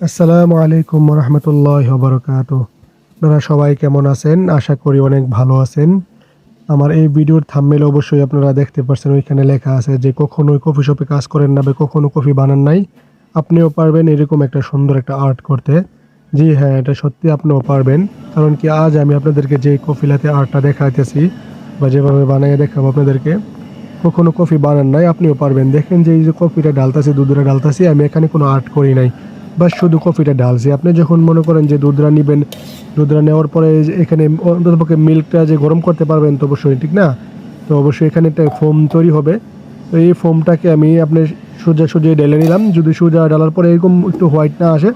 আসসালামু আলাইকুম রহমতুল্লাহ বারকাত। আপনারা সবাই কেমন আছেন? আশা করি অনেক ভালো আছেন। আমার এই ভিডিওর থাম্বনেল অবশ্যই আপনারা দেখতে পাচ্ছেন, ওইখানে লেখা আছে যে কখনোই কফি শপে কাজ করেন না বা কখনো কফি বানান নাই, আপনিও পারবেন এরকম একটা সুন্দর একটা আর্ট করতে। জি হ্যাঁ, এটা সত্যি আপনিও পারবেন। কারণ কি, আজ আমি আপনাদেরকে যে কফি লাতে আর্টটা দেখাইতেছি বা যেভাবে বানিয়ে দেখাবো আপনাদেরকে, কখনো কফি বানান নাই, আপনিও পারবেন। দেখেন যে এই যে কফিটা ঢালতাছি, দুধটা ঢালতাছি, আমি এখানে কোনো আর্ট করি নাই, বাস শুধু কফিটা ঢালছি। আপনি যখন মনে করেন যে দুধটা নিবেন, দুধটা নেওয়ার পরে যে এখানে অন্ততপক্ষে মিল্কটা যে গরম করতে পারবেন তো অবশ্যই, ঠিক না? তো অবশ্যই এখানে একটা ফোম তৈরি হবে। তো এই ফোমটাকে আমি আপনি সোজা সোজা ঢেলে নিলাম। যদি সোজা ঢালার পরে এরকম একটু হোয়াইট না আসে,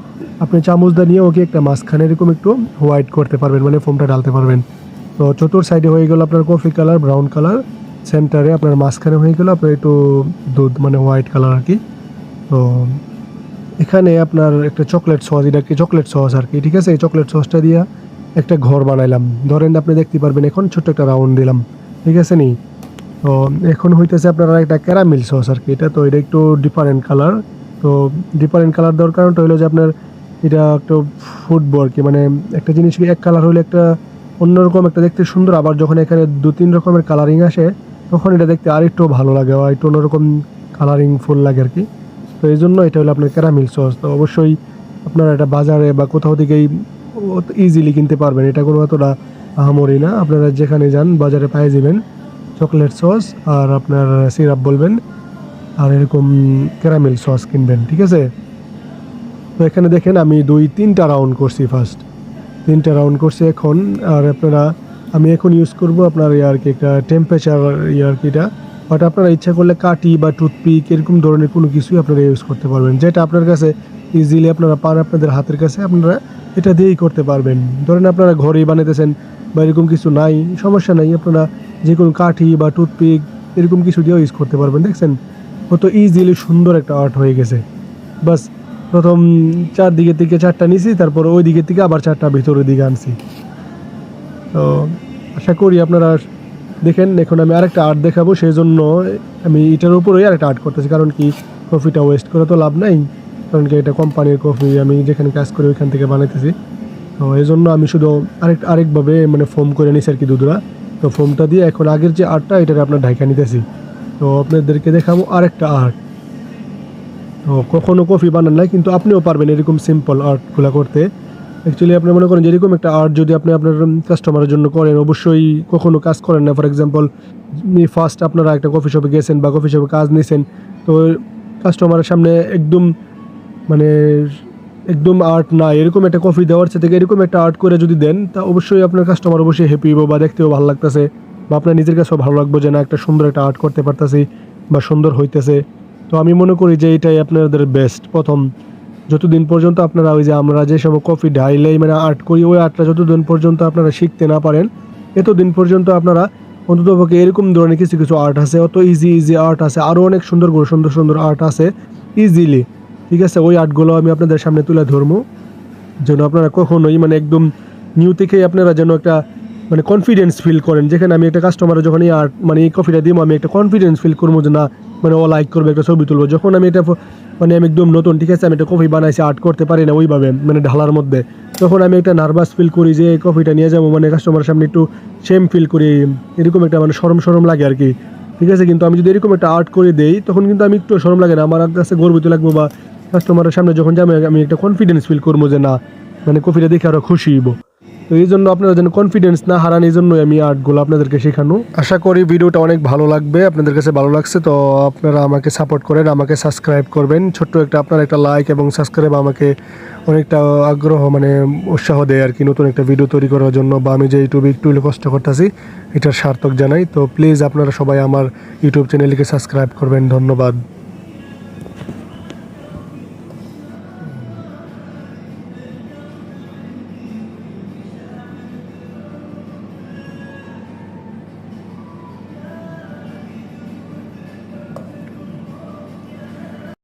আপনি চামচটা নিয়ে ওকে একটা মাঝখানে এরকম একটু হোয়াইট করতে পারবেন, মানে ফোমটা ঢালতে পারবেন। তো চতুর সাইডে হয়ে গেল আপনার কফি কালার, ব্রাউন কালার। সেন্টারে আপনার মাঝখানে হয়ে গেল আপনার একটু দুধ, মানে হোয়াইট কালার আর কি। তো এখানে আপনার একটা চকলেট সস, এটা কি চকলেট সস আর কি, ঠিক আছে? এই চকলেট সসটা দিয়ে একটা ঘর বানাইলাম। ধরেন আপনি দেখতে পারবেন, এখন ছোট্ট একটা রাউন্ড দিলাম, ঠিক আছে নি? তো এখন হইতেছে আপনার একটা ক্যারামেল সস আর কি। এটা তো এটা একটু ডিফারেন্ট কালার। তো ডিফারেন্ট কালার দেওয়ার কারণটা হলো যে আপনার এটা একটু ফুটবো আর কি, মানে একটা জিনিস এক কালার হলে একটা অন্যরকম একটা দেখতে সুন্দর, আবার যখন এখানে দু তিন রকমের কালারিং আসে তখন এটা দেখতে আরেকটু ভালো লাগে, বা একটু অন্যরকম কালারিং ফুল লাগে আর কি। তো এই জন্য এটা হলো আপনার ক্যারামেল সস। তো অবশ্যই আপনারা এটা বাজারে বা কোথাও থেকেই ইজিলি কিনতে পারবেন, এটা কোনো এতটা আহামরি না। আপনারা যেখানে যান বাজারে পেয়ে যাবেন চকলেট সস, আর আপনার সিরাপ বলবেন, আর এরকম ক্যারামেল সস কিনবেন, ঠিক আছে? তো এখানে দেখেন আমি তিনটা রাউন্ড করছি, ফার্স্ট তিনটা রাউন্ড করছি এখন। আর আপনারা, আমি এখন ইউজ করব আপনার আর কি একটা টেম্পারেচার আর কি এটা। বাট আপনারা ইচ্ছা করলে কাঠি বা টুথপিক এরকম ধরনের কোনো কিছুই আপনারা ইউজ করতে পারবেন, যেটা আপনার কাছে ইজিলি আপনারা পান, আপনাদের হাতের কাছে, আপনারা এটা দিয়েই করতে পারবেন। ধরেন আপনারা ঘরেই বানাইতেছেন বা এরকম কিছু নাই, সমস্যা নাই, আপনারা যে কোনো কাঠি বা টুথপিক এরকম কিছু দিয়েও ইউজ করতে পারবেন। দেখছেন কত ইজিলি সুন্দর একটা আর্ট হয়ে গেছে। বাস প্রথম চারদিকে থেকে চারটা নিছি, তারপর ওই দিকে থেকে আবার চারটা ভিতরের দিকে আনছি। তো আশা করি আপনারা দেখেন। এখন আমি আরেকটা আর্ট দেখাবো, সেই জন্য আমি এটার উপরেই আরেকটা আর্ট করতেছি। কারণ কি, কফিটা ওয়েস্ট করে তো লাভ নাই, কারণ কি এটা কোম্পানির কফি, আমি যেখানে কাজ করি ওইখান থেকে বানাইতেছি। তো এই জন্য আমি শুধু আরেকভাবে মানে ফোম করে নিছি আর কি দুধরা। তো ফোমটা দিয়ে এখন আগের যে আর্টটা এটাকে আপনার ঢাকা নিতেছি। তো আপনাদেরকে দেখাবো আরেকটা আর্ট। তো কখনো কফি বানান নাই, কিন্তু আপনিও পারবেন এরকম সিম্পল আর্টগুলো করতে। অ্যাকচুয়ালি আপনি মনে করেন যে এরকম একটা আর্ট যদি আপনি আপনার কাস্টমারের জন্য করেন, অবশ্যই কখনো কাজ করেন না, ফর এক্সাম্পল ফার্স্ট আপনারা একটা কফি শপে গেছেন বা কফি শপে কাজ নিয়েছেন, তো কাস্টমারের সামনে একদম মানে একদম আর্ট না এরকম একটা কফি দেওয়ার থেকে এরকম একটা আর্ট করে যদি দেন, তা অবশ্যই আপনার কাস্টমার অবশ্যই হ্যাপি হবো, বা দেখতেও ভালো লাগতেছে, বা আপনার নিজের কাছেও ভালো লাগবে যে না, একটা সুন্দর একটা আর্ট করতে পারতেছি বা সুন্দর হইতেছে। তো আমি মনে করি যে এটাই আপনাদের বেস্ট প্রথম। যতদিন পর্যন্ত আপনারা ওই যে আমরা যে সময় কফি ঢাইলেই মানে আর্ট করি, ওই আর্টটা যতদিন পর্যন্ত আপনারা শিখতে না পারেন, এতদিন পর্যন্ত আপনারা অন্ততপক্ষে এরকম ধরনের কিছু কিছু আর্ট আছে, অত ইজি ইজি আর্ট আছে, আরও অনেক সুন্দর সুন্দর সুন্দর আর্ট আছে ইজিলি, ঠিক আছে? ওই আর্টগুলো আমি আপনাদের সামনে তুলে ধরবো, যেন আপনারা কখনোই মানে একদম নিউ থেকেই আপনারা যেন একটা মানে কনফিডেন্স ফিল করেন। যেখানে আমি একটা কাস্টমার যখন এই আর্ট মানে এই কফিটা দিব, আমি একটা কনফিডেন্স ফিল করবো যে না, মানে ও লাইক করবে, একটা ছবি তুলবো। যখন আমি এটা মানে আমি একদম নতুন, ঠিক আছে, আমি একটা কফি বানাইছি, আর্ট করতে পারি না ওইভাবে মানে ঢালার মধ্যে, তখন আমি একটা নার্ভাস ফিল করি যে এই কফিটা নিয়ে যাবো, মানে কাস্টমারের সামনে একটু সেম ফিল করি, এরকম একটা মানে সরম সরম লাগে আর কি, ঠিক আছে? কিন্তু আমি যদি এরকম একটা আর্ট করে দেই, তখন কিন্তু আমি একটু সরম লাগে না, আমার কাছে গর্বিত লাগবো, বা কাস্টমারের সামনে যখন যাবো আমি একটা কনফিডেন্স ফিল করবো যে না, মানে কফিটা দেখে আরও খুশি হইব। তো এই জন্য আপনারা যেন কনফিডেন্স না হারান, এই জন্যই আমি আর্টগুলো আপনাদেরকে শেখানো। আশা করি ভিডিওটা অনেক ভালো লাগবে, আপনাদের কাছে ভালো লাগছে। তো আপনারা আমাকে সাপোর্ট করেন, আমাকে সাবস্ক্রাইব করবেন। ছোট্ট একটা আপনার একটা লাইক এবং সাবস্ক্রাইব আমাকে অনেকটা আগ্রহ মানে উৎসাহ দেয় আর কি, নতুন একটা ভিডিও তৈরি করার জন্য, বা আমি যে ইউটিউবে একটু কষ্ট করতেছি এটার সার্থক জানাই। তো প্লিজ আপনারা সবাই আমার ইউটিউব চ্যানেলকে সাবস্ক্রাইব করবেন। ধন্যবাদ।